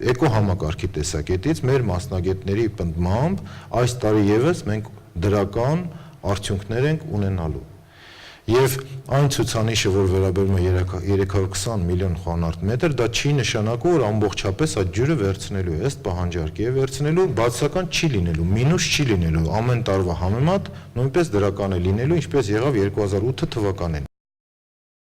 Էկո համակարգի տեսակետից մեր մասնագետների պնդմամբ այս տարի եւս մենք դրական արդյունքներ ենք ունենալու։ Եվ այն ցուցանիշը, որ վերաբերում է 320 միլիոն խորանարդ մետր, դա չի նշանակում, որ ամբողջապես այդ ջուրը վերցնելու է, ըստ պահանջարկի է վերցնելու, բացասական չի լինելու, մինուս չի լինելու, ամեն տարվա համեմատ նույնպես դրական է լինելու, ինչպես եղավ 2008 թվականին։